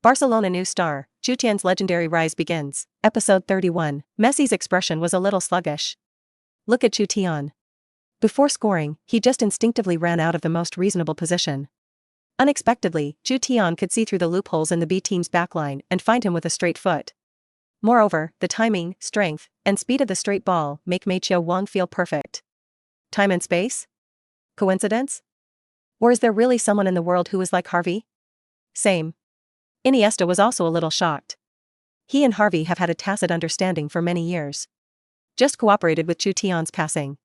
Barcelona new star, Chutian's legendary rise begins. Episode 31. Messi's expression was a little sluggish. Look at Chutian. Before scoring, he just instinctively ran out of the most reasonable position. Unexpectedly, Chutian could see through the loopholes in the B team's backline and find him with a straight foot. Moreover, the timing, strength, and speed of the straight ball make Machio Wong feel perfect. Time and space? Coincidence? Or is there really someone in the world who is like Xavi? Same. Iniesta was also a little shocked. He and Xavi have had a tacit understanding for many years. Just cooperated with Chutian's passing.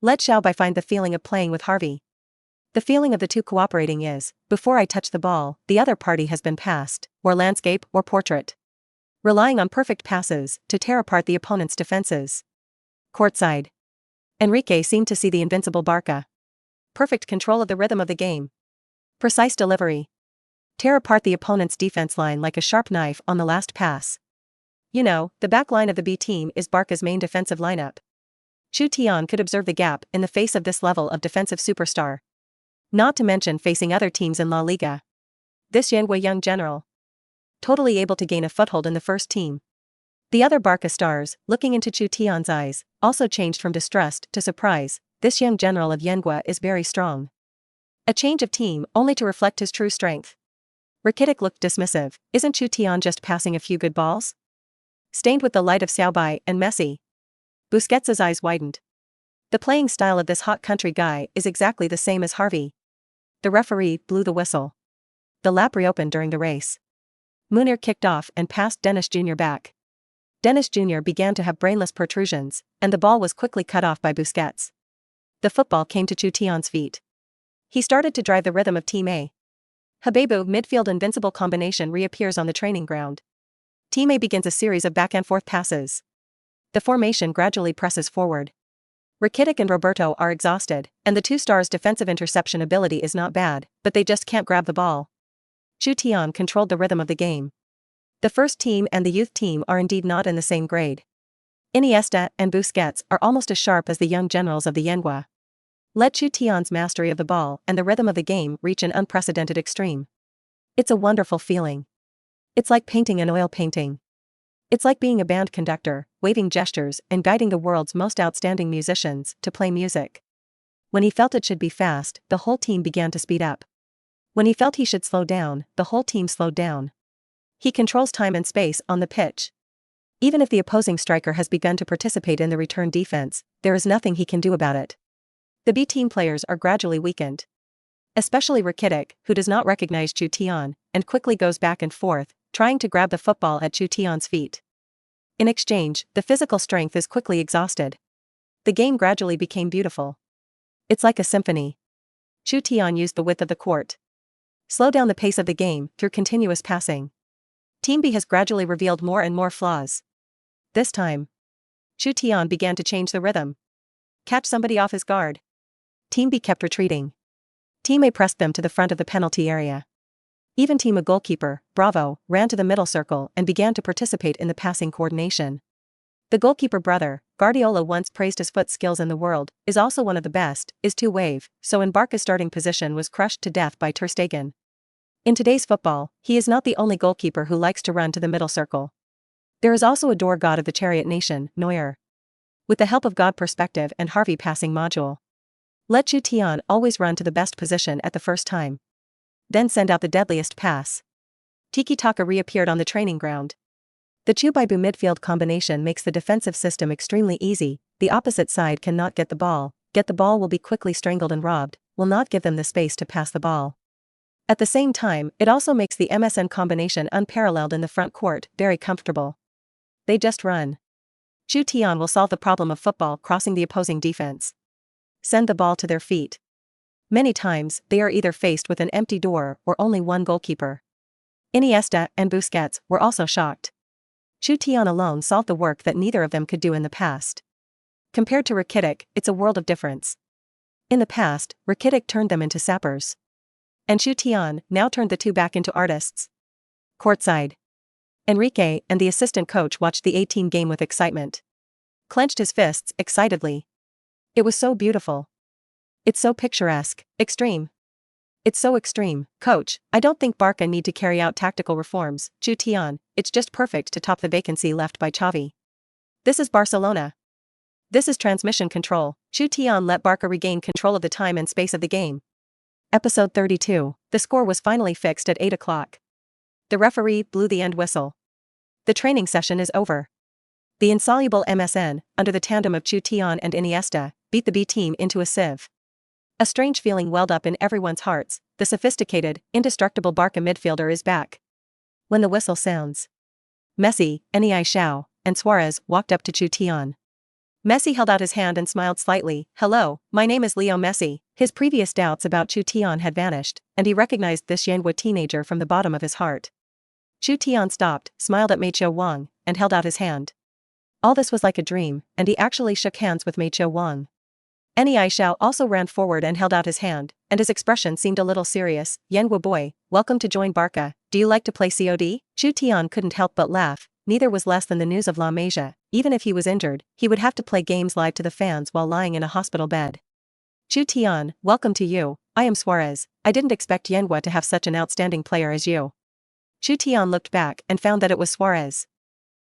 Let Xavi find the feeling of playing with Xavi. The feeling of the two cooperating is, before I touch the ball, the other party has been passed, or landscape or portrait. Relying on perfect passes to tear apart the opponent's defenses. Courtside. Enrique seemed to see the invincible Barca. Perfect control of the rhythm of the game. Precise delivery. Tear apart the opponent's defense line like a sharp knife on the last pass. You know, the back line of the B team is Barca's main defensive lineup. Chutian could observe the gap in the face of this level of defensive superstar. Not to mention facing other teams in La Liga. This young general. Totally able to gain a foothold in the first team. The other Barca stars, looking into Chutian's eyes, also changed from distrust to surprise. This young general of Yengue is very strong. A change of team only to reflect his true strength. Rakitic looked dismissive. Isn't Chutian just passing a few good balls? Stained with the light of Xavi and Messi. Busquets' eyes widened. The playing style of this hot country guy is exactly the same as Xavi. The referee blew the whistle. The lap reopened during the race. Munir kicked off and passed Dennis Jr. back. Dennis Jr. began to have brainless protrusions, and the ball was quickly cut off by Busquets. The football came to Chutian's feet. He started to drive the rhythm of Team A. Habibu midfield invincible combination reappears on the training ground. Team A begins a series of back-and-forth passes. The formation gradually presses forward. Rakitic and Roberto are exhausted, and the two stars' defensive interception ability is not bad, but they just can't grab the ball. Chutian controlled the rhythm of the game. The first team and the youth team are indeed not in the same grade. Iniesta and Busquets are almost as sharp as the young generals of the Yengue. Let Chutian's mastery of the ball and the rhythm of the game reach an unprecedented extreme. It's a wonderful feeling. It's like painting an oil painting. It's like being a band conductor, waving gestures and guiding the world's most outstanding musicians to play music. When he felt it should be fast, the whole team began to speed up. When he felt he should slow down, the whole team slowed down. He controls time and space on the pitch. Even if the opposing striker has begun to participate in the return defense, there is nothing he can do about it. The B team players are gradually weakened. Especially Rakitic, who does not recognize Chutian, and quickly goes back and forth, trying to grab the football at Chutian's feet. In exchange, the physical strength is quickly exhausted. The game gradually became beautiful. It's like a symphony. Chutian used the width of the court. Slow down the pace of the game through continuous passing. Team B has gradually revealed more and more flaws. This time, Chutian began to change the rhythm. Catch somebody off his guard. Team B kept retreating. Team A pressed them to the front of the penalty area. Even Team A goalkeeper, Bravo, ran to the middle circle and began to participate in the passing coordination. The goalkeeper brother, Guardiola once praised his foot skills in the world, is also one of the best, is two-wave, so in Barca's starting position was crushed to death by Ter Stegen. In today's football, he is not the only goalkeeper who likes to run to the middle circle. There is also a door god of the chariot nation, Neuer. With the help of God perspective and Xavi passing module. Let Chutian always run to the best position at the first time. Then send out the deadliest pass. Tiki-taka reappeared on the training ground. The Chubibu midfield combination makes the defensive system extremely easy. The opposite side cannot get the ball will be quickly strangled and robbed, will not give them the space to pass the ball. At the same time, it also makes the MSN combination unparalleled in the front court, very comfortable. They just run. Chutian will solve the problem of football crossing the opposing defense. Send the ball to their feet. Many times, they are either faced with an empty door or only one goalkeeper. Iniesta and Busquets were also shocked. Chutian alone solved the work that neither of them could do in the past. Compared to Rakitic, it's a world of difference. In the past, Rakitic turned them into sappers. And Chutian now turned the two back into artists. Courtside. Enrique and the assistant coach watched the A-team game with excitement. Clenched his fists excitedly. It was so beautiful. It's so picturesque, extreme. It's so extreme, coach. I don't think Barca need to carry out tactical reforms. Chutian, it's just perfect to top the vacancy left by Xavi. This is Barcelona. This is transmission control. Chutian let Barca regain control of the time and space of the game. Episode 32. The score was finally fixed at 8 o'clock. The referee blew the end whistle. The training session is over. The insoluble MSN, under the tandem of Chutian and Iniesta, beat the B team into a sieve. A strange feeling welled up in everyone's hearts. The sophisticated, indestructible Barca midfielder is back. When the whistle sounds, Messi, Iniesta, and Suarez walked up to Chutian. Messi held out his hand and smiled slightly. Hello, my name is Leo Messi. His previous doubts about Chutian had vanished, and he recognized this Yanhua teenager from the bottom of his heart. Chutian stopped, smiled at Meicho Wang, and held out his hand. All this was like a dream, and he actually shook hands with Meicho Wang. Iniesta also ran forward and held out his hand, and his expression seemed a little serious. Yanhua boy, welcome to join Barca. Do you like to play COD? Chutian couldn't help but laugh. Neither was less than the news of La Masia. Even if he was injured, he would have to play games live to the fans while lying in a hospital bed. Chutian, welcome to you. I am Suarez. I didn't expect Yanhua to have such an outstanding player as you. Chutian looked back and found that it was Suarez.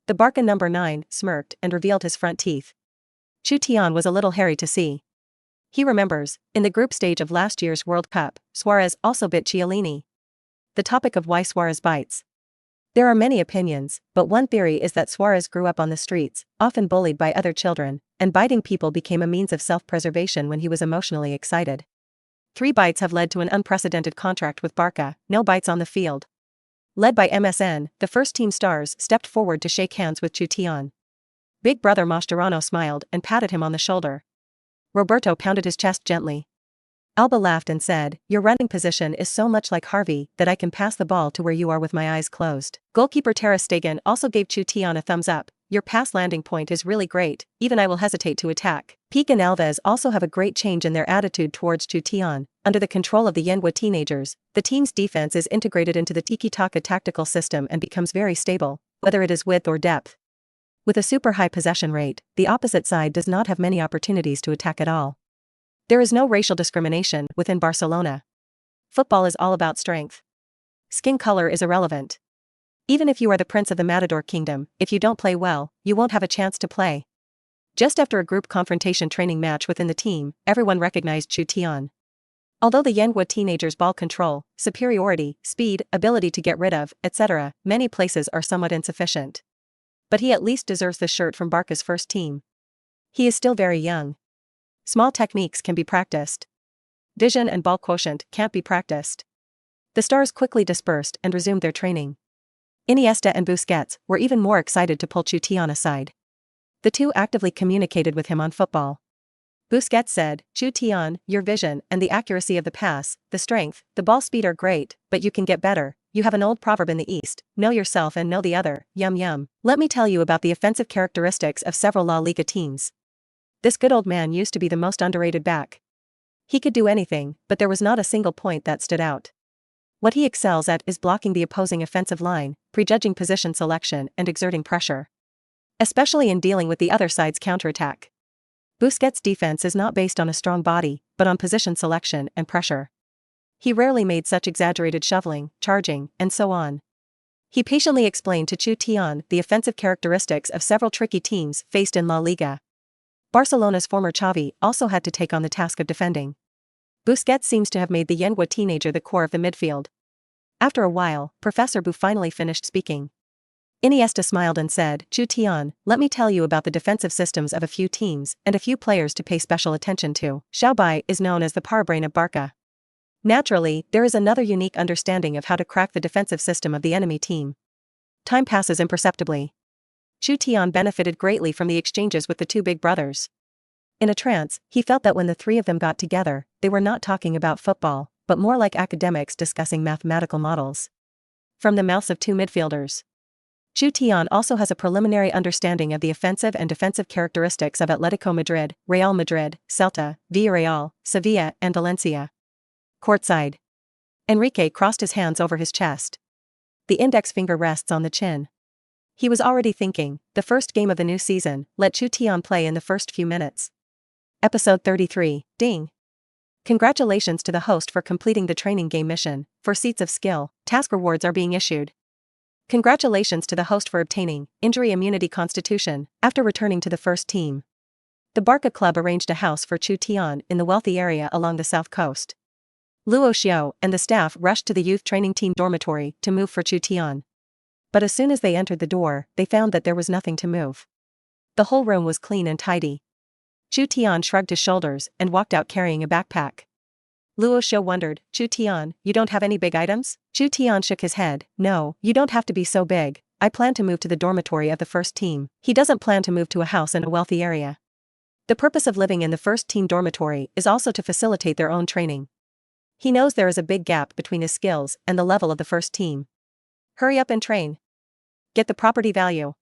The Barca number 9 smirked and revealed his front teeth. Chutian was a little hairy to see. He remembers, in the group stage of last year's World Cup, Suarez also bit Chiellini. The topic of why Suarez bites. There are many opinions, but one theory is that Suarez grew up on the streets, often bullied by other children, and biting people became a means of self-preservation when he was emotionally excited. 3 bites have led to an unprecedented contract with Barca, no bites on the field. Led by MSN, the first-team stars stepped forward to shake hands with Chutian. Big brother Mascherano smiled and patted him on the shoulder. Roberto pounded his chest gently. Alba laughed and said, your running position is so much like Harvey that I can pass the ball to where you are with my eyes closed. Goalkeeper Ter Stegen also gave Chutian a thumbs up. Your pass landing point is really great, even I will hesitate to attack. Pique and Alves also have a great change in their attitude towards Chutian. Under the control of the Yanhua teenagers, the team's defense is integrated into the tiki-taka tactical system and becomes very stable, whether it is width or depth. With a super high possession rate, the opposite side does not have many opportunities to attack at all. There is no racial discrimination within Barcelona. Football is all about strength. Skin color is irrelevant. Even if you are the prince of the Matador Kingdom, if you don't play well, you won't have a chance to play. Just after a group confrontation training match within the team, everyone recognized Chutian. Although the Yanhua teenagers' ball control, superiority, speed, ability to get rid of, etc., many places are somewhat insufficient. But he at least deserves the shirt from Barca's first team. He is still very young. Small techniques can be practiced. Vision and ball quotient can't be practiced. The stars quickly dispersed and resumed their training. Iniesta and Busquets were even more excited to pull Chutian aside. The two actively communicated with him on football. Busquets said, Chutian, your vision and the accuracy of the pass, the strength, the ball speed are great, but you can get better. You have an old proverb in the East, know yourself and know the other, yum yum. Let me tell you about the offensive characteristics of several La Liga teams. This good old man used to be the most underrated back. He could do anything, but there was not a single point that stood out. What he excels at is blocking the opposing offensive line, prejudging position selection and exerting pressure. Especially in dealing with the other side's counterattack. Busquets' defense is not based on a strong body, but on position selection and pressure. He rarely made such exaggerated shoveling, charging, and so on. He patiently explained to Chutian the offensive characteristics of several tricky teams faced in La Liga. Barcelona's former Xavi also had to take on the task of defending. Busquets seems to have made the Yanhua teenager the core of the midfield. After a while, Professor Bu finally finished speaking. Iniesta smiled and said, Chutian, let me tell you about the defensive systems of a few teams and a few players to pay special attention to. Xavi is known as the parabrain of Barca. Naturally, there is another unique understanding of how to crack the defensive system of the enemy team. Time passes imperceptibly. Chutian benefited greatly from the exchanges with the two big brothers. In a trance, he felt that when the three of them got together, they were not talking about football, but more like academics discussing mathematical models. From the mouths of two midfielders. Chutian also has a preliminary understanding of the offensive and defensive characteristics of Atletico Madrid, Real Madrid, Celta, Villarreal, Sevilla, and Valencia. Courtside. Enrique crossed his hands over his chest. The index finger rests on the chin. He was already thinking, the first game of the new season, let Chutian play in the first few minutes. Episode 33, Ding. Congratulations to the host for completing the training game mission. For seats of skill, task rewards are being issued. Congratulations to the host for obtaining injury immunity constitution after returning to the first team. The Barca club arranged a house for Chutian in the wealthy area along the south coast. Luo Xiao and the staff rushed to the youth training team dormitory to move for Chutian. But as soon as they entered the door, they found that there was nothing to move. The whole room was clean and tidy. Chutian shrugged his shoulders and walked out carrying a backpack. Luo Xiao wondered, Chutian, you don't have any big items? Chutian shook his head, no, you don't have to be so big. I plan to move to the dormitory of the first team. He doesn't plan to move to a house in a wealthy area. The purpose of living in the first team dormitory is also to facilitate their own training. He knows there is a big gap between his skills and the level of the first team. Hurry up and train. Get the property value.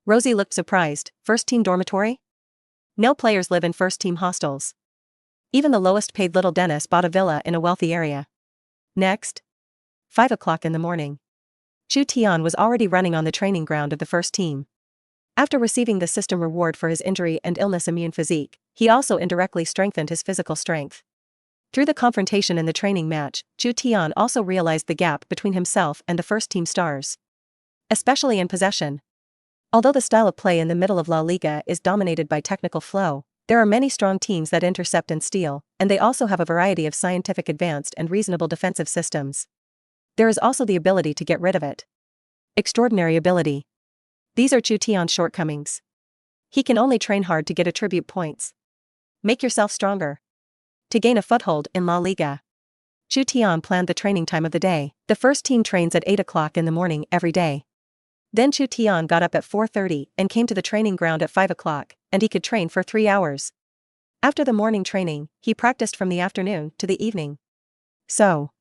Rosie looked surprised. First team dormitory? No players live in first team hostels. Even the lowest paid little Dennis bought a villa in a wealthy area. Next. 5 o'clock in the morning. Chutian was already running on the training ground of the first team. After receiving the system reward for his injury and illness immune physique, he also indirectly strengthened his physical strength. Through the confrontation in the training match, Chutian also realized the gap between himself and the first team stars. Especially in possession. Although the style of play in the middle of La Liga is dominated by technical flow, there are many strong teams that intercept and steal, and they also have a variety of scientific advanced and reasonable defensive systems. There is also the ability to get rid of it. Extraordinary ability. These are Chutian's shortcomings. He can only train hard to get attribute points. Make yourself stronger. To gain a foothold in La Liga. Chutian planned the training time of the day. The first team trains at 8 o'clock in the morning every day. Then Chutian got up at 4:30 and came to the training ground at 5 o'clock, and he could train for 3 hours. After the morning training, he practiced from the afternoon to the evening. So,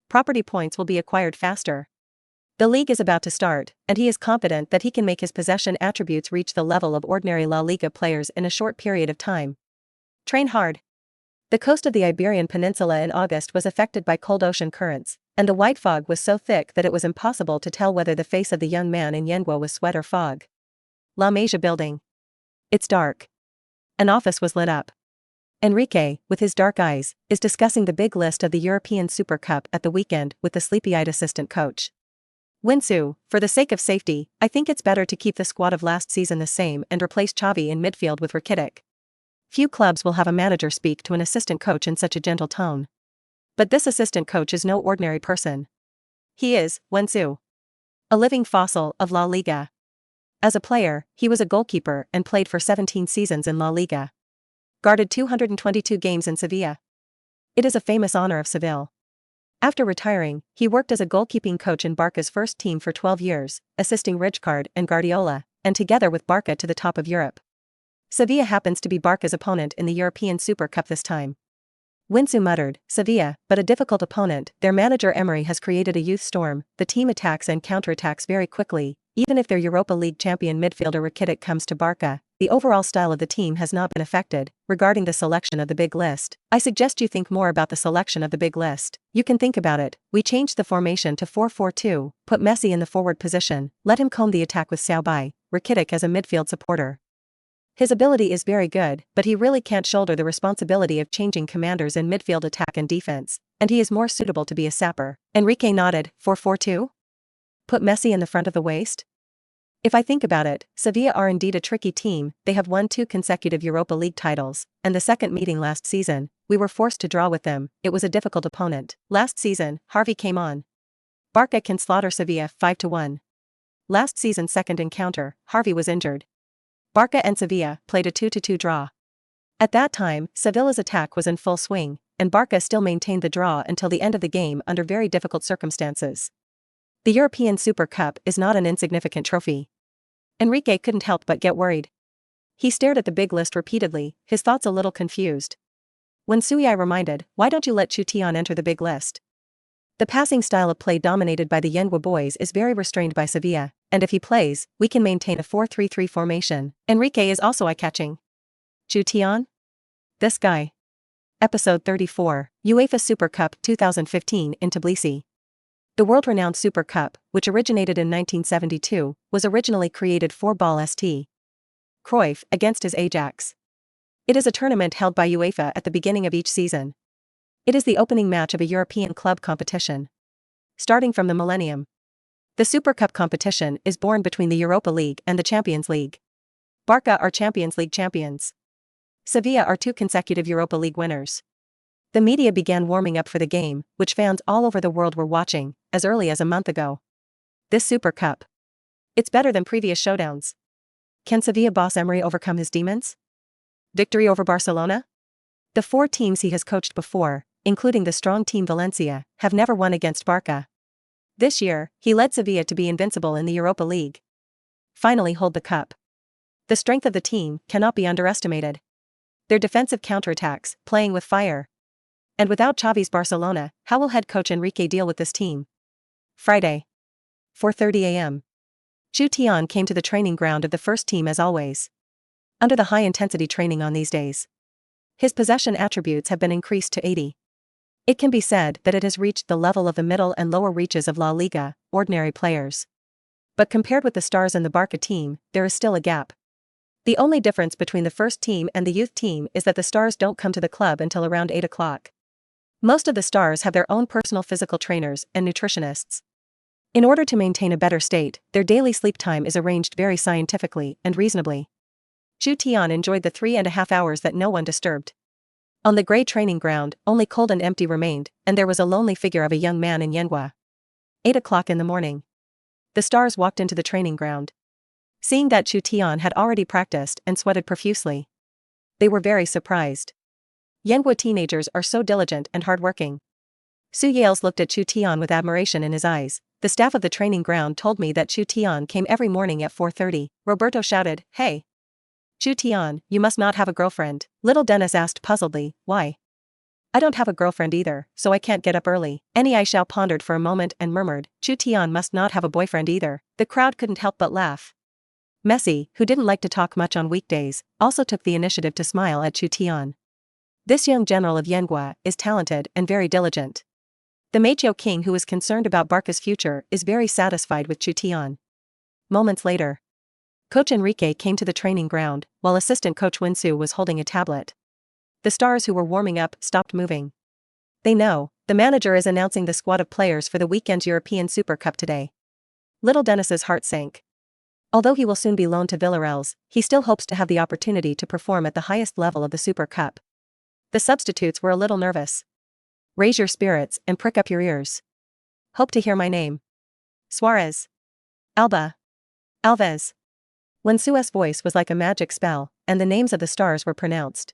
property points will be acquired faster. The league is about to start, and he is confident that he can make his possession attributes reach the level of ordinary La Liga players in a short period of time. Train hard. The coast of the Iberian Peninsula in August was affected by cold ocean currents, and the white fog was so thick that it was impossible to tell whether the face of the young man in Yenguo was sweat or fog. La Masia building. It's dark. An office was lit up. Enrique, with his dark eyes, is discussing the big list of the European Super Cup at the weekend with the sleepy-eyed assistant coach. Winsu, for the sake of safety, I think it's better to keep the squad of last season the same and replace Xavi in midfield with Rakitic. Few clubs will have a manager speak to an assistant coach in such a gentle tone. But this assistant coach is no ordinary person. He is, Winsu, a living fossil of La Liga. As a player, he was a goalkeeper and played for 17 seasons in La Liga. Guarded 222 games in Sevilla. It is a famous honor of Seville. After retiring, he worked as a goalkeeping coach in Barca's first team for 12 years, assisting Rijkaard and Guardiola, and together with Barca to the top of Europe. Sevilla happens to be Barca's opponent in the European Super Cup this time. Winsu muttered, Sevilla, but a difficult opponent. Their manager Emery has created a youth storm. The team attacks and counterattacks very quickly. Even if their Europa League champion midfielder Rakitic comes to Barca, the overall style of the team has not been affected. Regarding the selection of the big list, I suggest you think more about the selection of the big list. You can think about it. We changed the formation to 4-4-2, put Messi in the forward position, let him comb the attack with Xiaobai, Rakitic as a midfield supporter. His ability is very good, but he really can't shoulder the responsibility of changing commanders in midfield attack and defense, and he is more suitable to be a sapper. Enrique nodded, 4-4-2? Put Messi in the front of the waist? If I think about it, Sevilla are indeed a tricky team. They have won 2 consecutive Europa League titles, and the second meeting last season, we were forced to draw with them. It was a difficult opponent. Last season, Xavi came on. Barca can slaughter Sevilla 5-1. Last season's second encounter, Xavi was injured. Barca and Sevilla played a 2-2 draw. At that time, Sevilla's attack was in full swing, and Barca still maintained the draw until the end of the game under very difficult circumstances. The European Super Cup is not an insignificant trophy. Enrique couldn't help but get worried. He stared at the big list repeatedly, his thoughts a little confused. When Sui reminded, why don't you let Chutian enter the big list? The passing style of play dominated by the Yenguo boys is very restrained by Sevilla, and if he plays, we can maintain a 4-3-3 formation. Enrique is also eye-catching. Chutian? This guy. Episode 34, UEFA Super Cup 2015 in Tbilisi. The world-renowned Super Cup, which originated in 1972, was originally created for Ball St. Cruyff against his Ajax. It is a tournament held by UEFA at the beginning of each season. It is the opening match of a European club competition. Starting from the millennium, the Super Cup competition is born between the Europa League and the Champions League. Barca are Champions League champions. Sevilla are 2 consecutive Europa League winners. The media began warming up for the game, which fans all over the world were watching, as early as a month ago. This Super Cup. It's better than previous showdowns. Can Sevilla boss Emery overcome his demons? Victory over Barcelona? The 4 teams he has coached before, including the strong team Valencia, have never won against Barca. This year, he led Sevilla to be invincible in the Europa League. Finally hold the cup. The strength of the team cannot be underestimated. Their defensive counterattacks, playing with fire. And without Xavi's Barcelona, how will head coach Enrique deal with this team? Friday, 4:30 a.m. Chutian came to the training ground of the first team as always. Under the high-intensity training on these days, his possession attributes have been increased to 80. It can be said that it has reached the level of the middle and lower reaches of La Liga, ordinary players. But compared with the stars in the Barca team, there is still a gap. The only difference between the first team and the youth team is that the stars don't come to the club until around 8 o'clock. Most of the stars have their own personal physical trainers and nutritionists. In order to maintain a better state, their daily sleep time is arranged very scientifically and reasonably. Chutian enjoyed the 3.5 hours that no one disturbed. On the grey training ground, only cold and empty remained, and there was a lonely figure of a young man in Yenghua. 8 o'clock in the morning. The stars walked into the training ground. Seeing that Chutian had already practiced and sweated profusely, they were very surprised. Yenghua teenagers are so diligent and hardworking. Suarez looked at Chutian with admiration in his eyes. The staff of the training ground told me that Chutian came every morning at 4:30. Roberto shouted, "Hey! Chutian, you must not have a girlfriend." Little Dennis asked puzzledly, "Why?" "I don't have a girlfriend either, so I can't get up early." Aisha pondered for a moment and murmured, "Chutian must not have a boyfriend either." The crowd couldn't help but laugh. Messi, who didn't like to talk much on weekdays, also took the initiative to smile at Chutian. This young general of Yenghua is talented and very diligent. The Macho King, who is concerned about Barca's future, is very satisfied with Chutian. Moments later, Coach Enrique came to the training ground, while assistant coach Winsu was holding a tablet. The stars who were warming up stopped moving. They know, the manager is announcing the squad of players for the weekend's European Super Cup today. Little Dennis's heart sank. Although he will soon be loaned to Villarreal's, he still hopes to have the opportunity to perform at the highest level of the Super Cup. The substitutes were a little nervous. Raise your spirits and prick up your ears. Hope to hear my name. Suarez. Alba. Alves. Winsu's voice was like a magic spell, and the names of the stars were pronounced.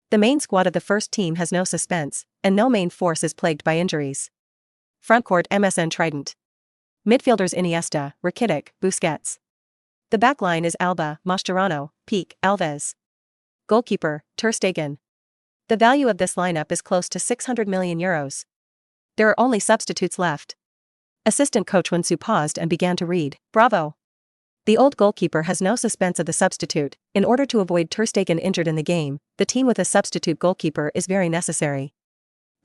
The main squad of the first team has no suspense, and no main force is plagued by injuries. Frontcourt MSN Trident. Midfielders Iniesta, Rakitic, Busquets. The backline is Alba, Mascherano, Pique, Alves. Goalkeeper, Ter Stegen. The value of this lineup is close to €600 million. There are only substitutes left. Assistant coach Winsu paused and began to read. Bravo! The old goalkeeper has no suspense of the substitute. In order to avoid Ter Stegen injured in the game, the team with a substitute goalkeeper is very necessary.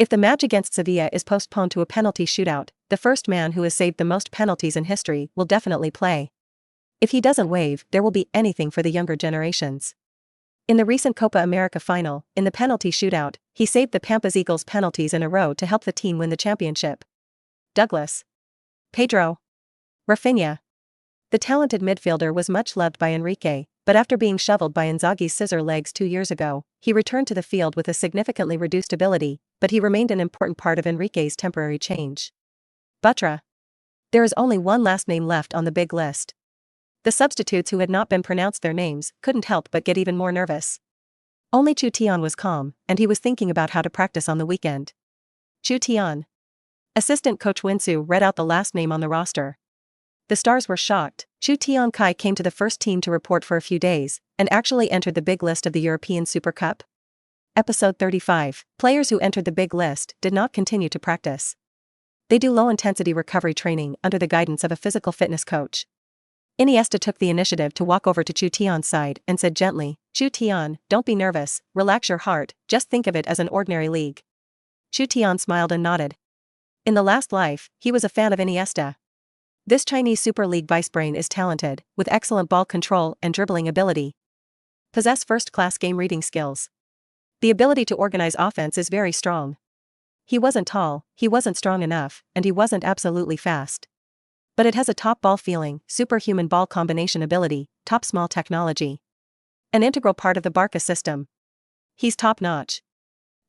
If the match against Sevilla is postponed to a penalty shootout, the first man who has saved the most penalties in history will definitely play. If he doesn't wave, there will be anything for the younger generations. In the recent Copa America final, in the penalty shootout, he saved the Pampas Eagles penalties in a row to help the team win the championship. Douglas. Pedro. Rafinha. The talented midfielder was much loved by Enrique, but after being shoveled by Inzaghi's scissor legs 2 years ago, he returned to the field with a significantly reduced ability, but he remained an important part of Enrique's temporary change. Butra. There is only one last name left on the big list. The substitutes who had not been pronounced their names couldn't help but get even more nervous. Only Chutian was calm, and he was thinking about how to practice on the weekend. Chutian. Assistant coach Winsu read out the last name on the roster. The stars were shocked. Chutian Kai came to the first team to report for a few days, and actually entered the big list of the European Super Cup. Episode 35. Players who entered the big list did not continue to practice. They do low-intensity recovery training under the guidance of a physical fitness coach. Iniesta took the initiative to walk over to Chutian's side and said gently, "Chutian, don't be nervous, relax your heart, just think of it as an ordinary league." Chutian smiled and nodded. In the last life, he was a fan of Iniesta. This Chinese Super League vice-brain is talented, with excellent ball control and dribbling ability. Possess first-class game reading skills. The ability to organize offense is very strong. He wasn't tall, he wasn't strong enough, and he wasn't absolutely fast. But it has a top ball feeling, superhuman ball combination ability, top small technology. An integral part of the Barca system. He's top-notch.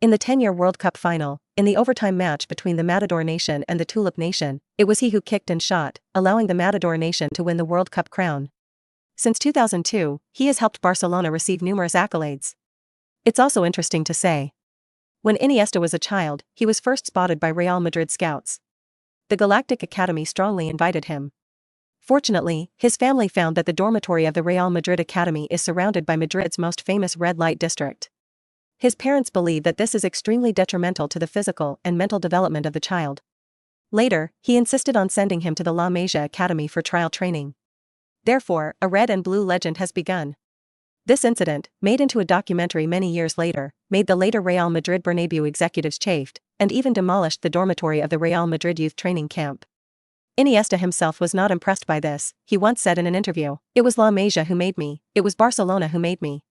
In the 10-year World Cup final, in the overtime match between the Matador Nation and the Tulip Nation, it was he who kicked and shot, allowing the Matador Nation to win the World Cup crown. Since 2002, he has helped Barcelona receive numerous accolades. It's also interesting to say. When Iniesta was a child, he was first spotted by Real Madrid scouts. The Galactic Academy strongly invited him. Fortunately, his family found that the dormitory of the Real Madrid Academy is surrounded by Madrid's most famous red light district. His parents believe that this is extremely detrimental to the physical and mental development of the child. Later, he insisted on sending him to the La Masia Academy for trial training. Therefore, a red and blue legend has begun. This incident, made into a documentary many years later, made the later Real Madrid Bernabeu executives chafed, and even demolished the dormitory of the Real Madrid youth training camp. Iniesta himself was not impressed by this. He once said in an interview, "It was La Masia who made me, it was Barcelona who made me.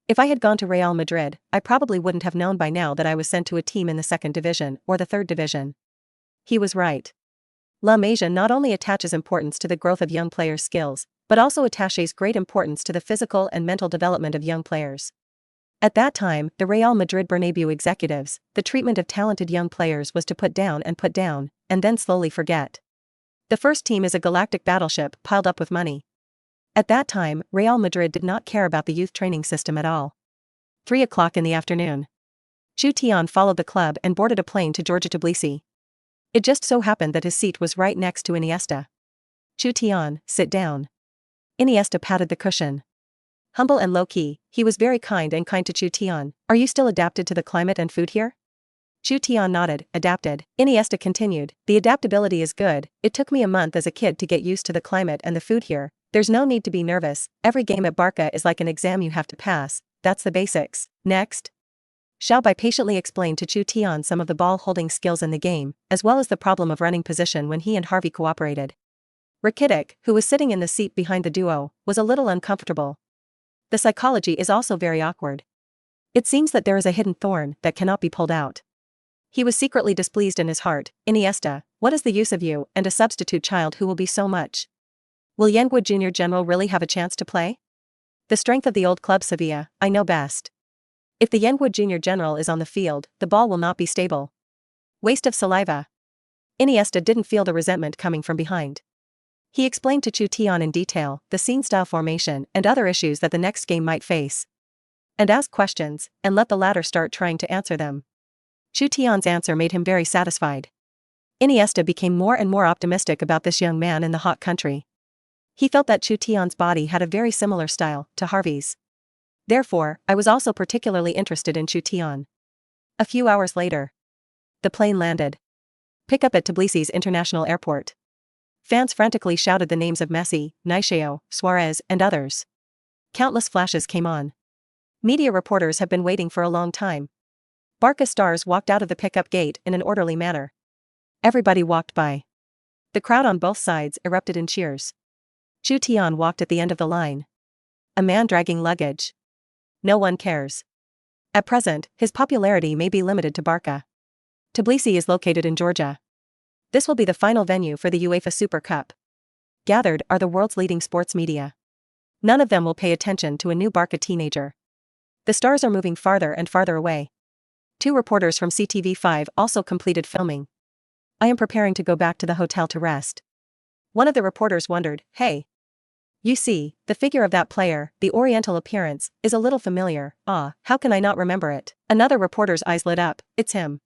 If I had gone to Real Madrid, I probably wouldn't have known by now that I was sent to a team in the second division or the third division." He was right. La Masia not only attaches importance to the growth of young players' skills, but also attaches great importance to the physical and mental development of young players. At that time, the Real Madrid Bernabeu executives, the treatment of talented young players was to put down, and then slowly forget. The first team is a galactic battleship piled up with money. At that time, Real Madrid did not care about the youth training system at all. 3 o'clock in the afternoon. Chutian followed the club and boarded a plane to Georgia Tbilisi. It just so happened that his seat was right next to Iniesta. "Chutian, sit down." Iniesta patted the cushion. Humble and low-key, he was very kind to Chutian. "Are you still adapted to the climate and food here?" Chutian nodded. "Adapted." Iniesta continued, "The adaptability is good. It took me a month as a kid to get used to the climate and the food here. There's no need to be nervous. Every game at Barca is like an exam you have to pass. That's the basics." Next. Xavi patiently explained to Chutian some of the ball-holding skills in the game, as well as the problem of running position when he and Xavi cooperated. Rakitic, who was sitting in the seat behind the duo, was a little uncomfortable. The psychology is also very awkward. It seems that there is a hidden thorn that cannot be pulled out. He was secretly displeased in his heart. "Iniesta, what is the use of you and a substitute child who will be so much? Will Yenguid Junior General really have a chance to play? The strength of the old club Sevilla, I know best. If the Yenguid Junior General is on the field, the ball will not be stable. Waste of saliva." Iniesta didn't feel the resentment coming from behind. He explained to Chutian in detail the scene-style formation and other issues that the next game might face. And asked questions, and let the latter start trying to answer them. Chutian's answer made him very satisfied. Iniesta became more and more optimistic about this young man in the hot country. He felt that Chutian's body had a very similar style to Xavi's. Therefore, I was also particularly interested in Chutian. A few hours later, the plane landed. Pick up at Tbilisi's international airport. Fans frantically shouted the names of Messi, Neymar, Suarez, and others. Countless flashes came on. Media reporters have been waiting for a long time. Barca stars walked out of the pickup gate in an orderly manner. Everybody walked by. The crowd on both sides erupted in cheers. Chutian walked at the end of the line. A man dragging luggage. No one cares. At present, his popularity may be limited to Barca. Tbilisi is located in Georgia. This will be the final venue for the UEFA Super Cup. Gathered are the world's leading sports media. None of them will pay attention to a new Barca teenager. The stars are moving farther and farther away. 2 reporters from CTV5 also completed filming. "I am preparing to go back to the hotel to rest." One of the reporters wondered, "Hey. You see, the figure of that player, the oriental appearance, is a little familiar. How can I not remember it?" Another reporter's eyes lit up. "It's him.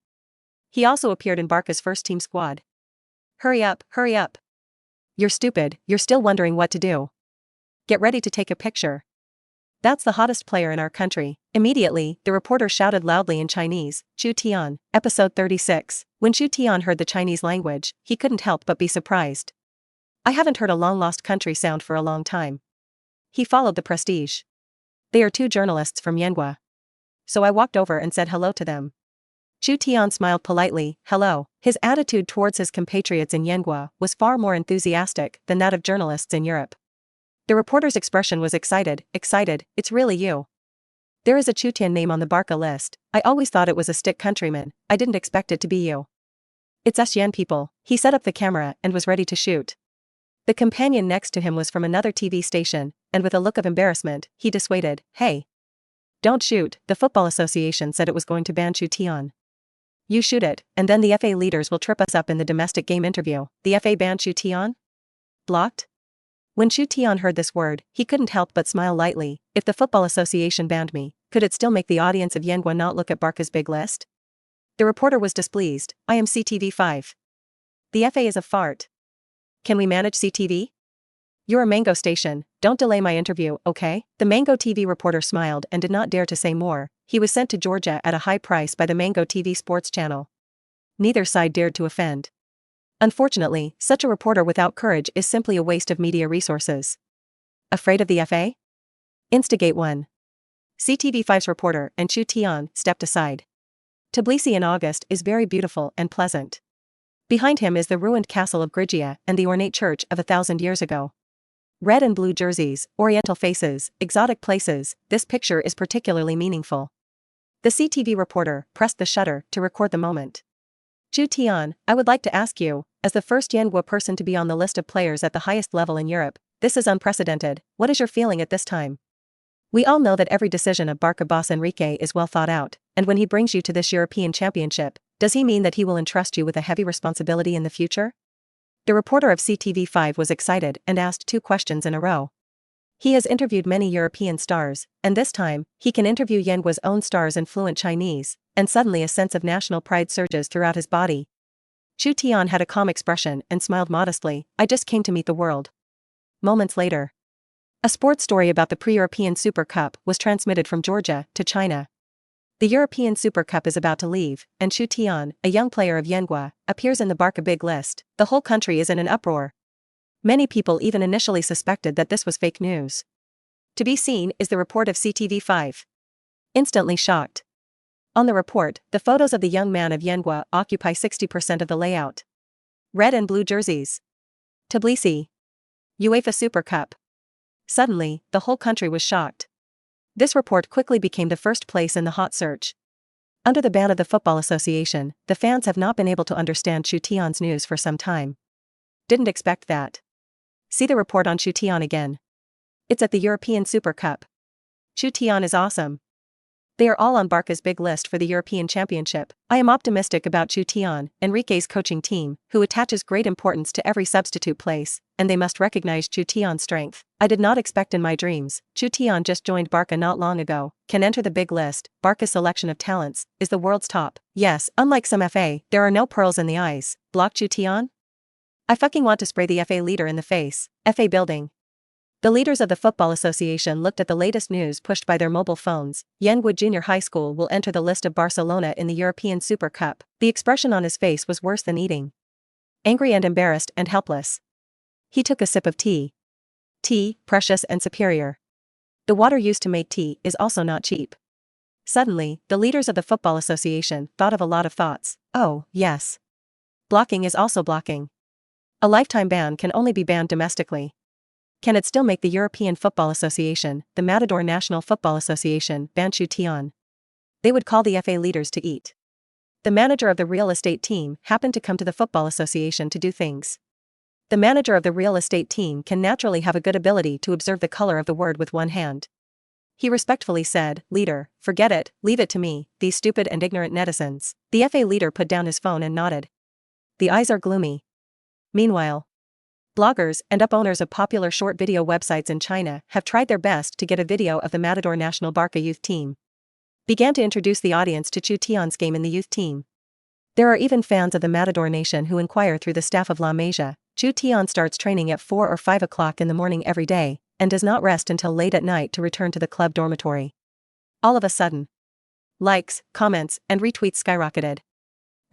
He also appeared in Barca's first-team squad." Hurry up, hurry up. You're stupid, you're still wondering what to do. Get ready to take a picture. That's the hottest player in our country." Immediately, the reporter shouted loudly in Chinese, "Chutian." Episode 36. When Chutian heard the Chinese language, he couldn't help but be surprised. I haven't heard a long-lost country sound for a long time. He followed the prestige. They are 2 journalists from Yenghua. So I walked over and said hello to them. Chutian smiled politely. Hello. His attitude towards his compatriots in Yenghua was far more enthusiastic than that of journalists in Europe. The reporter's expression was excited. "It's really you. There is a Chutian name on the Barca list. I always thought it was a stick countryman. I didn't expect it to be you. It's us Yen people. He set up the camera and was ready to shoot. The companion next to him was from another TV station, and with a look of embarrassment, he dissuaded, "Hey. Don't shoot, the Football Association said it was going to ban Chutian. You shoot it, and then the FA leaders will trip us up in the domestic game interview." The FA banned Chutian? Blocked? When Chutian heard this word, he couldn't help but smile lightly. If the Football Association banned me, could it still make the audience of Yenghua not look at Barca's big list? The reporter was displeased. "I am CTV5. The FA is a fart. Can we manage CTV? You're a Mango station, don't delay my interview, okay?" The Mango TV reporter smiled and did not dare to say more. He was sent to Georgia at a high price by the Mango TV sports channel. Neither side dared to offend. Unfortunately, such a reporter without courage is simply a waste of media resources. Afraid of the FA? Instigate 1. CTV5's reporter and Chutian stepped aside. Tbilisi in August is very beautiful and pleasant. Behind him is the ruined castle of Grigia and the ornate church of 1,000 years ago. Red and blue jerseys, oriental faces, exotic places, this picture is particularly meaningful. The CTV reporter pressed the shutter to record the moment. "Chutian, I would like to ask you, as the first Yenghua person to be on the list of players at the highest level in Europe, this is unprecedented. What is your feeling at this time? We all know that every decision of Barca boss Enrique is well thought out, and when he brings you to this European championship, does he mean that he will entrust you with a heavy responsibility in the future?" The reporter of CTV5 was excited and asked 2 questions in a row. He has interviewed many European stars, and this time, he can interview Yengua's own stars in fluent Chinese, and suddenly a sense of national pride surges throughout his body. Chutian had a calm expression and smiled modestly. "I just came to meet the world." Moments later, a sports story about the pre-European Super Cup was transmitted from Georgia to China. The European Super Cup is about to leave, and Chutian, a young player of Yenghua, appears in the Barca big list. The whole country is in an uproar. Many people even initially suspected that this was fake news. To be seen is the report of CTV5. Instantly shocked. On the report, the photos of the young man of Yenghua occupy 60% of the layout. Red and blue jerseys. Tbilisi. UEFA Super Cup. Suddenly, the whole country was shocked. This report quickly became the first place in the hot search. Under the ban of the Football Association, the fans have not been able to understand Chutian's news for some time. Didn't expect that. See the report on Chutian again. It's at the European Super Cup. Chutian is awesome. They are all on Barca's big list for the European Championship. I am optimistic about Chutian, Enrique's coaching team, who attaches great importance to every substitute place, and they must recognize Chutian's strength. I did not expect in my dreams. Chutian just joined Barca not long ago, can enter the big list. Barca's selection of talents is the world's top. Yes, unlike some FA, there are no pearls in the eyes. Block Chutian? I fucking want to spray the FA leader in the face. FA building. The leaders of the Football Association looked at the latest news pushed by their mobile phones. Yenghua Junior High School will enter the list of Barcelona in the European Super Cup. The expression on his face was worse than eating. Angry and embarrassed and helpless. He took a sip of tea. Tea, precious and superior. The water used to make tea is also not cheap. Suddenly, the leaders of the Football Association thought of a lot of thoughts. Oh, yes. Blocking is also blocking. A lifetime ban can only be banned domestically. Can it still make the European Football Association, the Matador National Football Association, ban Chutian? They would call the FA leaders to eat. The manager of the real estate team happened to come to the Football Association to do things. The manager of the real estate team can naturally have a good ability to observe the color of the word with one hand. He respectfully said, "Leader, forget it, leave it to me, these stupid and ignorant netizens." The FA leader put down his phone and nodded. The eyes are gloomy. Meanwhile, bloggers and owners of popular short video websites in China have tried their best to get a video of the Matador National Barca youth team. Began to introduce the audience to Chutian's game in the youth team. There are even fans of the Matador Nation who inquire through the staff of La Masia. Chutian starts training at 4 or 5 o'clock in the morning every day, and does not rest until late at night to return to the club dormitory. All of a sudden, likes, comments, and retweets skyrocketed.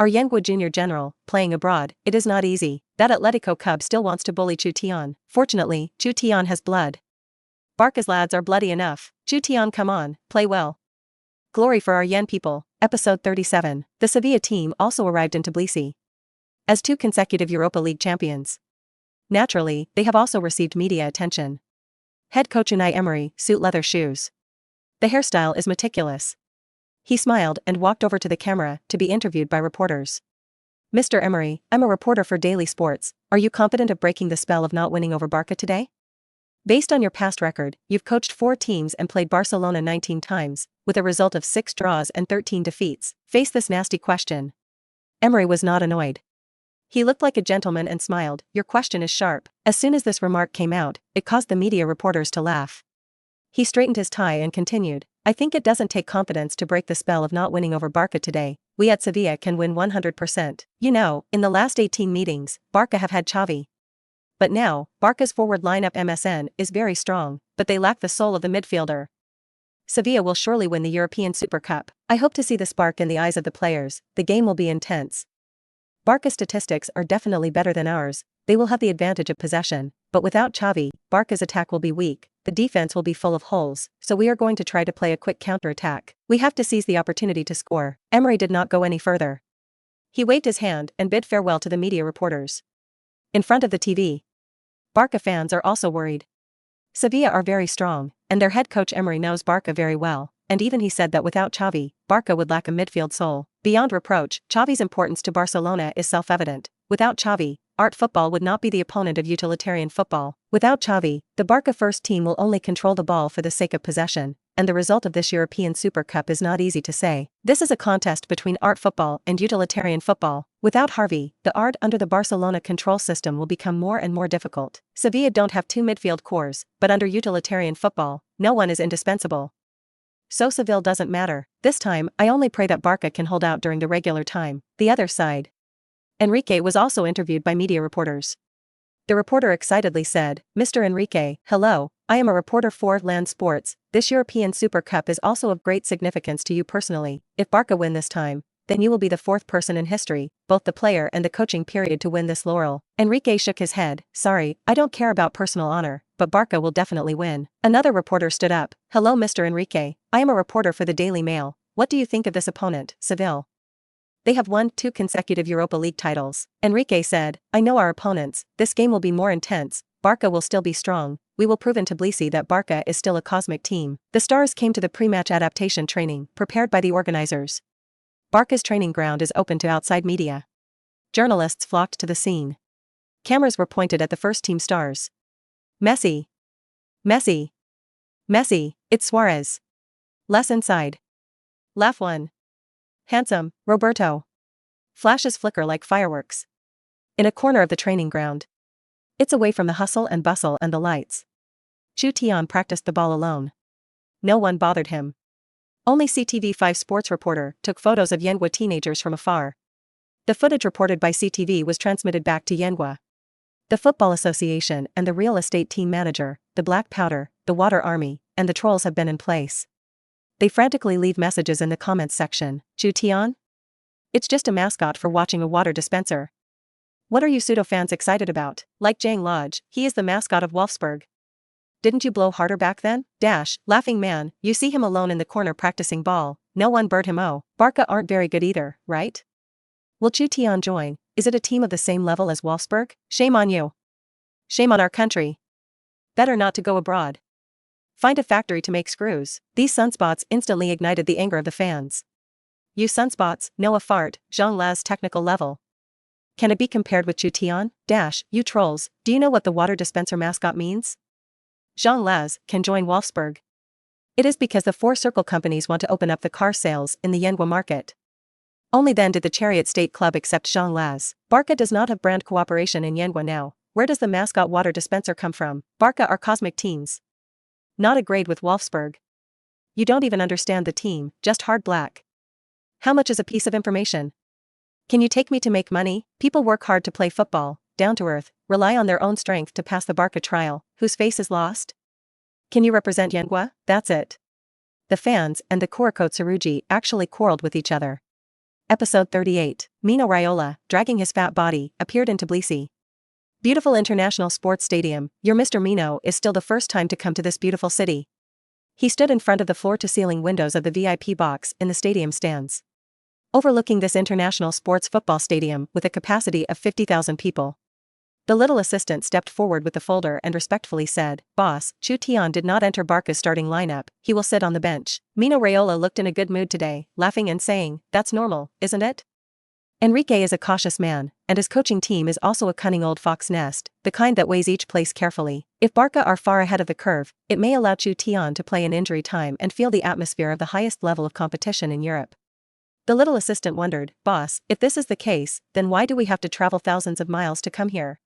Our Yenghua Junior General, playing abroad, it is not easy. That Atletico cub still wants to bully Chutian. Fortunately, Chutian has blood. Barca's lads are bloody enough. Chutian, come on, play well. Glory for our Yen people. Episode 37. The Sevilla team also arrived in Tbilisi as 2 consecutive Europa League champions. Naturally, they have also received media attention. Head coach Unai Emery, suit leather shoes. The hairstyle is meticulous. He smiled and walked over to the camera to be interviewed by reporters. Mr. Emery, I'm a reporter for Daily Sports. Are you confident of breaking the spell of not winning over Barca today? Based on your past record, you've coached 4 teams and played Barcelona 19 times, with a result of 6 draws and 13 defeats. Face this nasty question. Emery was not annoyed. He looked like a gentleman and smiled. Your question is sharp. As soon as this remark came out, it caused the media reporters to laugh. He straightened his tie and continued, I think it doesn't take confidence to break the spell of not winning over Barca today. We at Sevilla can win 100%. You know, in the last 18 meetings, Barca have had Xavi. But now, Barca's forward lineup MSN is very strong, but they lack the soul of the midfielder. Sevilla will surely win the European Super Cup. I hope to see the spark in the eyes of the players. The game will be intense. Barca's statistics are definitely better than ours. They will have the advantage of possession, but without Xavi, Barca's attack will be weak. The defense will be full of holes, so we are going to try to play a quick counter-attack. We have to seize the opportunity to score. Emery did not go any further. He waved his hand and bid farewell to the media reporters. In front of the TV, Barca fans are also worried. Sevilla are very strong, and their head coach Emery knows Barca very well, and even he said that without Xavi, Barca would lack a midfield soul. Beyond reproach, Xavi's importance to Barcelona is self-evident. Without Xavi, art football would not be the opponent of utilitarian football. Without Xavi, the Barca first team will only control the ball for the sake of possession, and the result of this European Super Cup is not easy to say. This is a contest between art football and utilitarian football. Without Xavi, the art under the Barcelona control system will become more and more difficult. Sevilla don't have 2 midfield cores, but under utilitarian football, no one is indispensable. So Seville doesn't matter. This time, I only pray that Barca can hold out during the regular time. The other side. Enrique was also interviewed by media reporters. The reporter excitedly said, Mr. Enrique, hello, I am a reporter for Land Sports. This European Super Cup is also of great significance to you personally. If Barca win this time, then you will be the 4th person in history, both the player and the coaching period, to win this laurel. Enrique shook his head. Sorry, I don't care about personal honor, but Barca will definitely win. Another reporter stood up. Hello Mr. Enrique, I am a reporter for the Daily Mail. What do you think of this opponent, Seville? They have won 2 consecutive Europa League titles. Enrique said, I know our opponents. This game will be more intense. Barca will still be strong. We will prove in Tbilisi that Barca is still a cosmic team. The stars came to the pre-match adaptation training, prepared by the organizers. Barca's training ground is open to outside media. Journalists flocked to the scene. Cameras were pointed at the first-team stars. Messi. Messi. Messi, it's Suarez. Less inside. Laugh 1. Handsome, Roberto. Flashes flicker like fireworks. In a corner of the training ground. It's away from the hustle and bustle and the lights. Chutian practiced the ball alone. No one bothered him. Only CTV5 sports reporter took photos of Yenwa teenagers from afar. The footage reported by CTV was transmitted back to Yenwa. The Football Association and the real estate team manager, the Black Powder, the Water Army, and the trolls have been in place. They frantically leave messages in the comments section. Chutian? It's just a mascot for watching a water dispenser. What are you pseudo-fans excited about? Like Jang Lodge, he is the mascot of Wolfsburg. Didn't you blow harder back then? Laughing man, you see him alone in the corner practicing ball. No one bird him. Oh, Barca aren't very good either, right? Will Chutian join? Is it a team of the same level as Wolfsburg? Shame on you. Shame on our country. Better not to go abroad. Find a factory to make screws. These sunspots instantly ignited the anger of the fans. You sunspots, know a fart, Jean Laz technical level. Can it be compared with Chutian? You trolls, do you know what the water dispenser mascot means? Jean Laz can join Wolfsburg. It is because the 4 circle companies want to open up the car sales in the Yenwa market. Only then did the Chariot State Club accept Jean Laz. Barca does not have brand cooperation in Yenwa now. Where does the mascot water dispenser come from? Barca are cosmic teams. Not a grade with Wolfsburg. You don't even understand the team, just hard black. How much is a piece of information? Can you take me to make money? People work hard to play football, down to earth, rely on their own strength to pass the Barca trial. Whose face is lost? Can you represent Yenwa? That's it. The fans and the Kuroko Tsurugi actually quarreled with each other. Episode 38. Mino Raiola, dragging his fat body, appeared in Tbilisi. Beautiful international sports stadium. Your Mr. Mino is still the first time to come to this beautiful city. He stood in front of the floor-to-ceiling windows of the VIP box in the stadium stands, overlooking this international sports football stadium with a capacity of 50,000 people. The little assistant stepped forward with the folder and respectfully said, "Boss, Chutian did not enter Barca's starting lineup, he will sit on the bench." Mino Raiola looked in a good mood today, laughing and saying, "That's normal, isn't it?" Enrique is a cautious man, and his coaching team is also a cunning old fox nest, the kind that weighs each place carefully. If Barca are far ahead of the curve, it may allow Chutian to play in injury time and feel the atmosphere of the highest level of competition in Europe. The little assistant wondered, "Boss, if this is the case, then why do we have to travel thousands of miles to come here?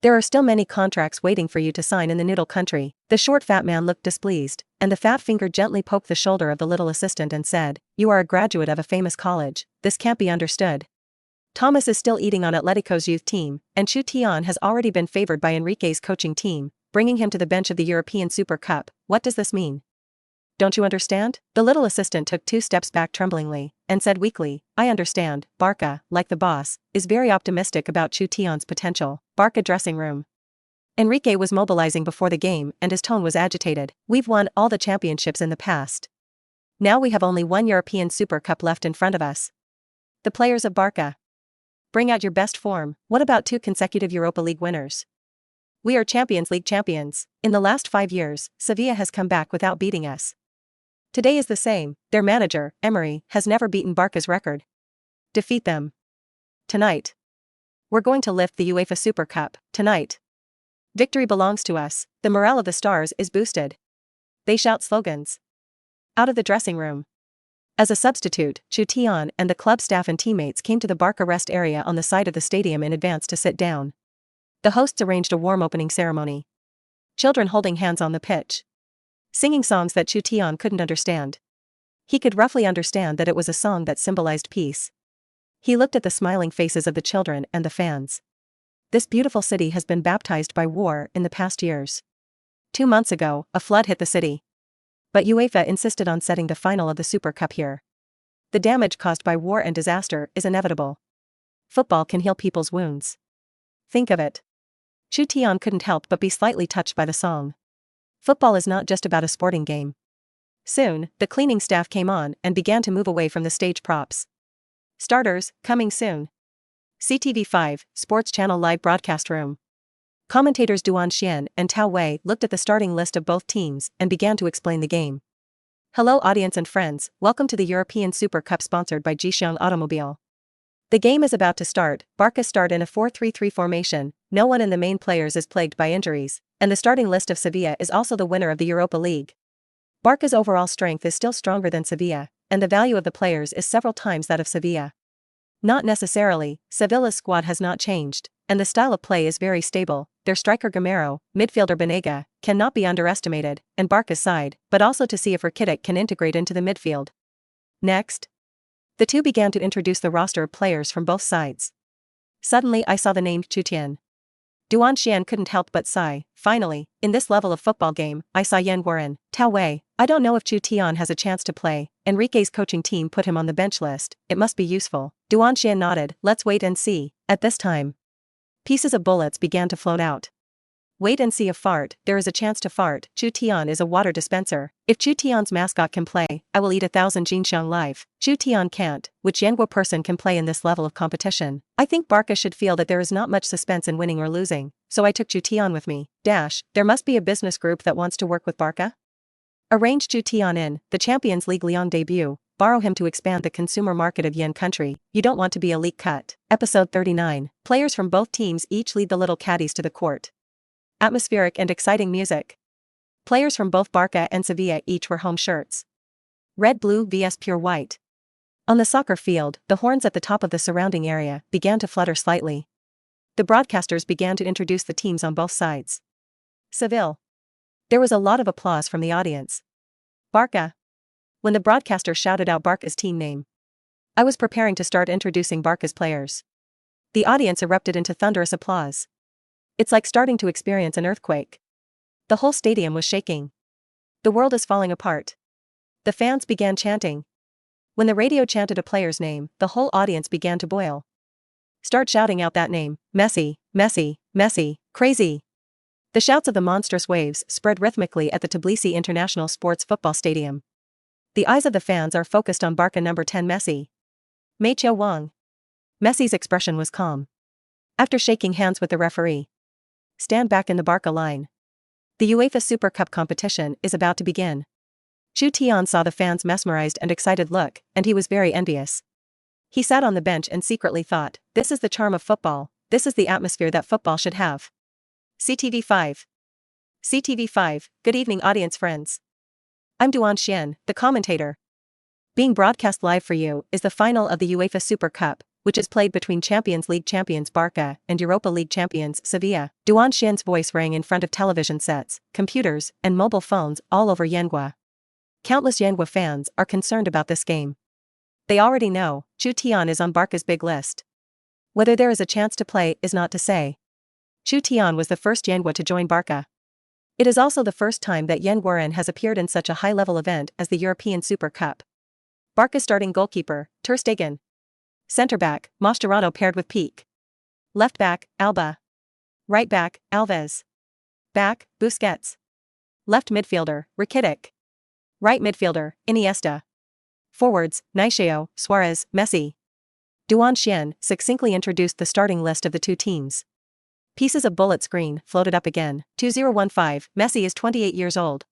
There are still many contracts waiting for you to sign in the noodle country." The short fat man looked displeased, and the fat finger gently poked the shoulder of the little assistant and said, "You are a graduate of a famous college, this can't be understood. Thomas is still eating on Atletico's youth team, and Chutian has already been favored by Enrique's coaching team, bringing him to the bench of the European Super Cup. What does this mean? Don't you understand?" The little assistant took 2 steps back tremblingly, and said weakly, "I understand. Barca, like the boss, is very optimistic about Chutian's potential." Barca dressing room. Enrique was mobilizing before the game and his tone was agitated. "We've won all the championships in the past. Now we have only one European Super Cup left in front of us. The players of Barca, bring out your best form. What about 2 consecutive Europa League winners? We are Champions League champions. In the last 5 years, Sevilla has come back without beating us. Today is the same. Their manager, Emery, has never beaten Barca's record. Defeat them. Tonight. We're going to lift the UEFA Super Cup. Tonight. Victory belongs to us." The morale of the stars is boosted. They shout slogans. Out of the dressing room. As a substitute, Chutian and the club staff and teammates came to the Barca rest area on the side of the stadium in advance to sit down. The hosts arranged a warm opening ceremony. Children holding hands on the pitch, singing songs that Chutian couldn't understand. He could roughly understand that it was a song that symbolized peace. He looked at the smiling faces of the children and the fans. This beautiful city has been baptized by war in the past years. 2 months ago, a flood hit the city. But UEFA insisted on setting the final of the Super Cup here. The damage caused by war and disaster is inevitable. Football can heal people's wounds. Think of it. Chutian couldn't help but be slightly touched by the song. Football is not just about a sporting game. Soon, the cleaning staff came on and began to move away from the stage props. Starters, coming soon. CTV5, Sports Channel Live Broadcast Room. Commentators Xavi and Tao Wei looked at the starting list of both teams and began to explain the game. "Hello audience and friends, welcome to the European Super Cup sponsored by Xishuang Automobile. The game is about to start. Barca start in a 4-3-3 formation, no one in the main players is plagued by injuries, and the starting list of Sevilla is also the winner of the Europa League. Barca's overall strength is still stronger than Sevilla, and the value of the players is several times that of Sevilla. Not necessarily, Sevilla's squad has not changed, and the style of play is very stable. Their striker Gamero, midfielder Banega, cannot be underestimated, and Barca's side, but also to see if Rakitic can integrate into the midfield." Next, the two began to introduce the roster of players from both sides. Suddenly I saw the name Chutian. Xavi couldn't help but sigh. Finally, in this level of football game, I saw Yen Warren. "Tao Wei, I don't know if Chutian has a chance to play. Enrique's coaching team put him on the bench list, it must be useful." Xavi nodded. "Let's wait and see." At this time, pieces of bullets began to float out. Wait and see a fart, there is a chance to fart. Chutian is a water dispenser. If Chutian's mascot can play, I will eat 1,000 Xinjiang live. Chutian can't, which Yenguo person can play in this level of competition? I think Barca should feel that there is not much suspense in winning or losing, so I took Chutian with me. There must be a business group that wants to work with Barca? Arrange Chutian in, the Champions League Lyon debut, borrow him to expand the consumer market of Yen country, you don't want to be a leak cut. Episode 39, players from both teams each lead the little caddies to the court. Atmospheric and exciting music. Players from both Barca and Sevilla each wear home shirts. Red blue vs pure white. On the soccer field, the horns at the top of the surrounding area began to flutter slightly. The broadcasters began to introduce the teams on both sides. Seville. There was a lot of applause from the audience. Barca. When the broadcaster shouted out Barca's team name, I was preparing to start introducing Barca's players. The audience erupted into thunderous applause. It's like starting to experience an earthquake. The whole stadium was shaking. The world is falling apart. The fans began chanting. When the radio chanted a player's name, the whole audience began to boil. Start shouting out that name. Messi, Messi, Messi, crazy. The shouts of the monstrous waves spread rhythmically at the Tbilisi International Sports Football Stadium. The eyes of the fans are focused on Barca number 10 Messi. Meicho Wang. Messi's expression was calm. After shaking hands with the referee. Stand back in the Barca line. The UEFA Super Cup competition is about to begin. Chutian saw the fans' mesmerized and excited look, and he was very envious. He sat on the bench and secretly thought, this is the charm of football, this is the atmosphere that football should have. CTV5. CTV5, good evening audience friends. I'm Xian, the commentator. Being broadcast live for you is the final of the UEFA Super Cup, which is played between Champions League champions Barca and Europa League champions Sevilla. Xian's voice rang in front of television sets, computers, and mobile phones all over Yanghua. Countless Yanghua fans are concerned about this game. They already know, Chutian is on Barca's big list. Whether there is a chance to play is not to say. Chutian was the first Yanghua to join Barca. It is also the first time that Yanguaran has appeared in such a high-level event as the European Super Cup. Barca starting goalkeeper, Ter Stegen. Centre back, Mascherano paired with Peak. Left back, Alba. Right back, Alves. Back, Busquets. Left midfielder, Rakitic. Right midfielder, Iniesta. Forwards, Neymar, Suarez, Messi. Xian succinctly introduced the starting list of the two teams. Pieces of bullet screen floated up again. 2015, Messi is 28 years old.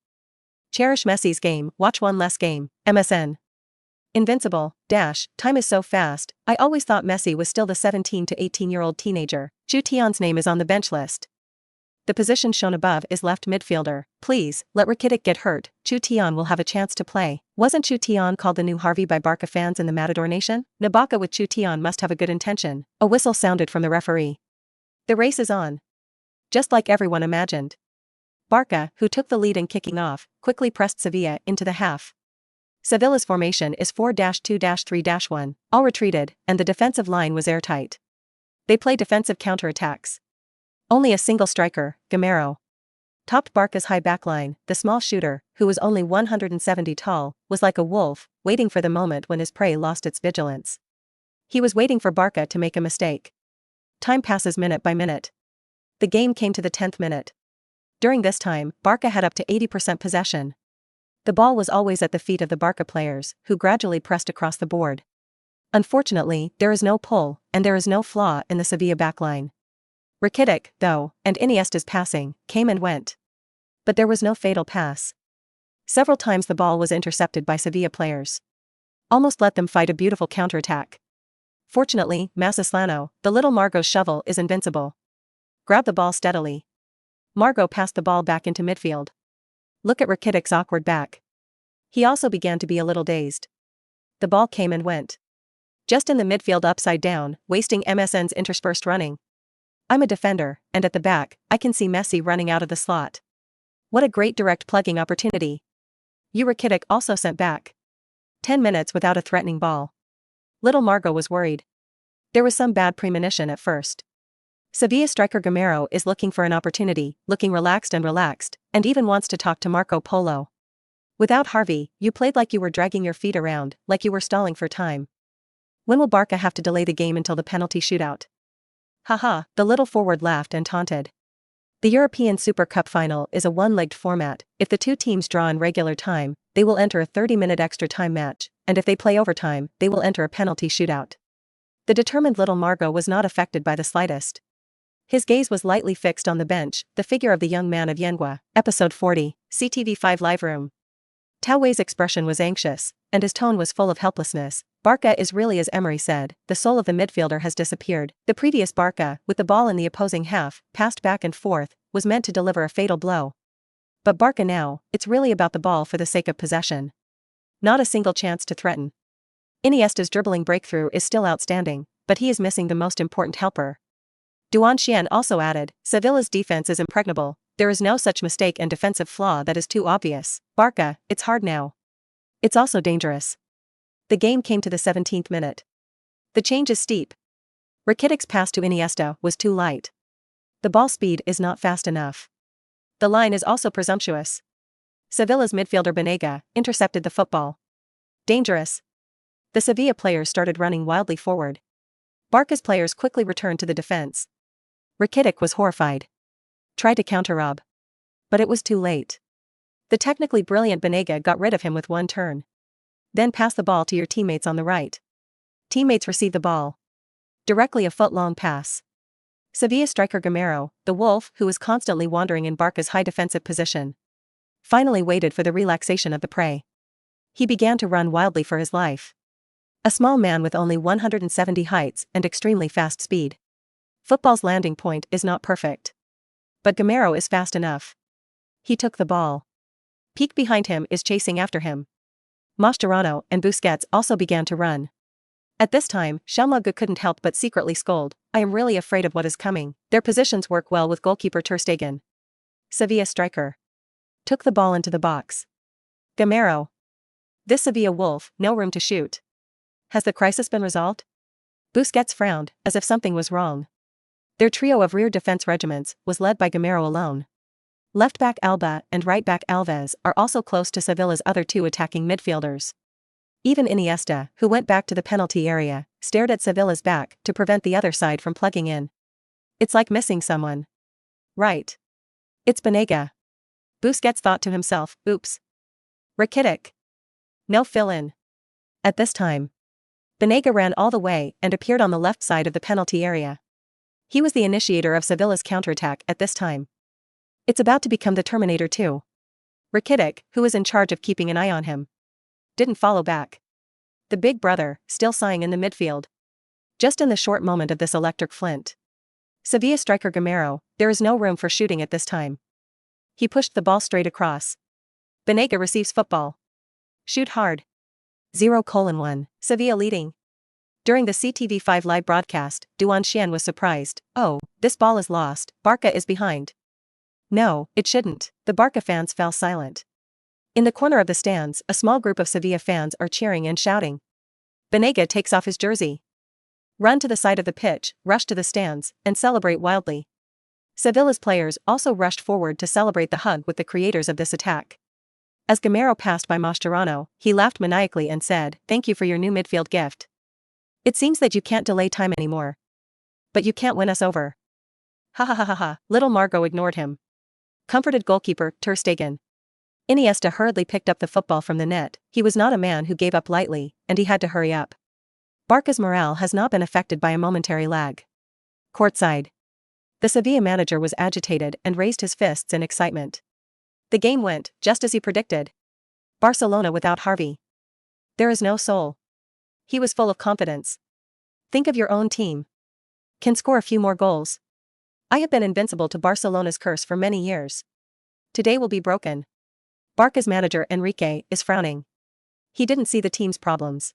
Cherish Messi's game, watch one less game, MSN. Invincible, time is so fast, I always thought Messi was still the 17 to 18-year-old teenager. Chutian's name is on the bench list. The position shown above is left midfielder. Please, let Rakitic get hurt, Chutian will have a chance to play. Wasn't Chutian called the new Harvey by Barca fans in the Matador Nation? Nabaka with Chutian must have a good intention. A whistle sounded from the referee. The race is on. Just like everyone imagined. Barca, who took the lead in kicking off, quickly pressed Sevilla into the half. Sevilla's formation is 4-2-3-1, all retreated, and the defensive line was airtight. They play defensive counterattacks. Only a single striker, Gamero, topped Barca's high backline. The small shooter, who was only 170 tall, was like a wolf, waiting for the moment when his prey lost its vigilance. He was waiting for Barca to make a mistake. Time passes minute by minute. The game came to the 10th minute. During this time, Barca had up to 80% possession. The ball was always at the feet of the Barca players, who gradually pressed across the board. Unfortunately, there is no pull, and there is no flaw in the Sevilla backline. Rakitic, though, and Iniesta's passing, came and went. But there was no fatal pass. Several times the ball was intercepted by Sevilla players. Almost let them fight a beautiful counterattack. Fortunately, Massislano, the little Margot's shovel is invincible. Grab the ball steadily. Margot passed the ball back into midfield. Look at Rakitic's awkward back. He also began to be a little dazed. The ball came and went. Just in the midfield upside down, wasting MSN's interspersed running. I'm a defender, and at the back, I can see Messi running out of the slot. What a great direct plugging opportunity. Rakitic also sent back. 10 minutes without a threatening ball. Little Margot was worried. There was some bad premonition at first. Sevilla striker Gamero is looking for an opportunity, looking relaxed, and even wants to talk to Marco Polo. Without Harvey, you played like you were dragging your feet around, like you were stalling for time. When will Barca have to delay the game until the penalty shootout? Haha, the little forward laughed and taunted. The European Super Cup final is a one-legged format. If the two teams draw in regular time, they will enter a 30-minute extra time match, and if they play overtime, they will enter a penalty shootout. The determined little Margot was not affected by the slightest. His gaze was lightly fixed on the bench, the figure of the young man of Yanghua. Episode 40, CTV5 Live Room. Tao Wei's expression was anxious, and his tone was full of helplessness. Barca is really as Emery said, the soul of the midfielder has disappeared. The previous Barca, with the ball in the opposing half, passed back and forth, was meant to deliver a fatal blow. But Barca now, it's really about the ball for the sake of possession. Not a single chance to threaten. Iniesta's dribbling breakthrough is still outstanding, but he is missing the most important helper. Xian also added, Sevilla's defense is impregnable, there is no such mistake and defensive flaw that is too obvious. Barca, it's hard now. It's also dangerous. The game came to the 17th minute. The change is steep. Rakitic's pass to Iniesta was too light. The ball speed is not fast enough. The line is also presumptuous. Sevilla's midfielder Banega intercepted the football. Dangerous. The Sevilla players started running wildly forward. Barca's players quickly returned to the defense. Rakitic was horrified. Tried to counter-rob. But it was too late. The technically brilliant Banega got rid of him with one turn. Then pass the ball to your teammates on the right. Teammates receive the ball. Directly a foot-long pass. Sevilla striker Gamero, the wolf who was constantly wandering in Barca's high defensive position, finally waited for the relaxation of the prey. He began to run wildly for his life. A small man with only 170 heights and extremely fast speed. Football's landing point is not perfect. But Gamero is fast enough. He took the ball. Peak behind him is chasing after him. Mascherano and Busquets also began to run. At this time, Shelmaga couldn't help but secretly scold, "I am really afraid of what is coming." Their positions work well with goalkeeper Ter Stegen. Sevilla striker took the ball into the box. Gamero. This Sevilla wolf, no room to shoot. Has the crisis been resolved? Busquets frowned, as if something was wrong. Their trio of rear defense regiments was led by Gamero alone. Left back Alba and right back Alves are also close to Sevilla's other two attacking midfielders. Even Iniesta, who went back to the penalty area, stared at Sevilla's back to prevent the other side from plugging in. It's like missing someone. Right. It's Banega. Busquets thought to himself, oops. Rakitic. No fill-in. At this time, Banega ran all the way and appeared on the left side of the penalty area. He was the initiator of Sevilla's counterattack at this time. It's about to become the Terminator too. Rakitic, who was in charge of keeping an eye on him, didn't follow back. The big brother, still sighing in the midfield. Just in the short moment of this electric flint. Sevilla striker Gamero, there is no room for shooting at this time. He pushed the ball straight across. Banega receives football. Shoot hard. 0:1. Sevilla leading. During the CTV5 live broadcast, Duan Xian was surprised. Oh, this ball is lost, Barca is behind. No, it shouldn't. The Barca fans fell silent. In the corner of the stands, a small group of Sevilla fans are cheering and shouting. Banega takes off his jersey. Run to the side of the pitch, rush to the stands, and celebrate wildly. Sevilla's players also rushed forward to celebrate the hug with the creators of this attack. As Gamero passed by Mascherano, he laughed maniacally and said, "Thank you for your new midfield gift. It seems that you can't delay time anymore. But you can't win us over." Ha ha ha ha ha. Little Margot ignored him. Comforted goalkeeper Ter Stegen. Iniesta hurriedly picked up the football from the net. He was not a man who gave up lightly, and he had to hurry up. Barca's morale has not been affected by a momentary lag. Courtside. The Sevilla manager was agitated and raised his fists in excitement. The game went, just as he predicted. Barcelona without Xavi. There is no soul. He was full of confidence. Think of your own team. Can score a few more goals. I have been invincible to Barcelona's curse for many years. Today will be broken. Barca's manager Enrique is frowning. He didn't see the team's problems.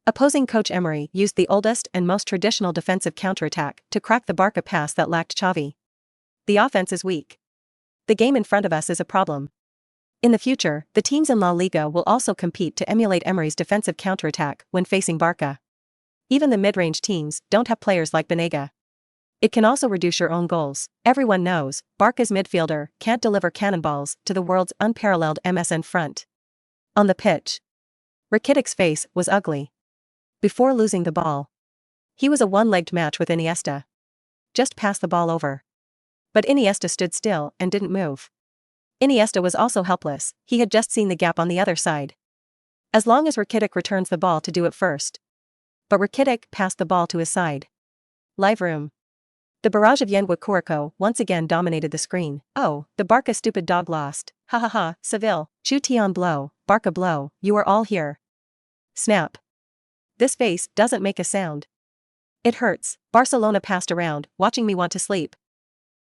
Opposing coach Emery used the oldest and most traditional defensive counterattack to crack the Barca pass that lacked Xavi. The offense is weak. The game in front of us is a problem. In the future, the teams in La Liga will also compete to emulate Emery's defensive counterattack when facing Barca. Even the mid-range teams don't have players like Banega. It can also reduce your own goals. Everyone knows, Barca's midfielder can't deliver cannonballs to the world's unparalleled MSN front. On the pitch, Rakitic's face was ugly. Before losing the ball, he was a one-legged match with Iniesta. Just pass the ball over. But Iniesta stood still and didn't move. Iniesta was also helpless, he had just seen the gap on the other side. As long as Rakitic returns the ball to do it first. But Rakitic passed the ball to his side. Live room. The barrage of Yenwa Kuriko once again dominated the screen. Oh, the Barca stupid dog lost. Ha ha ha, Seville, Chutian blow, Barca blow, you are all here. Snap. This face doesn't make a sound. It hurts. Barcelona passed around, watching me want to sleep.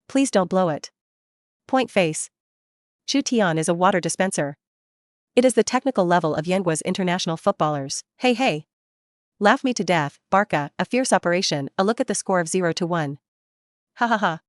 Please don't blow it. Point face. Chutian is a water dispenser. It is the technical level of Yenwa's international footballers. Hey hey. Laugh me to death, Barca, a fierce operation, a look at the score of 0-1. Ha ha ha.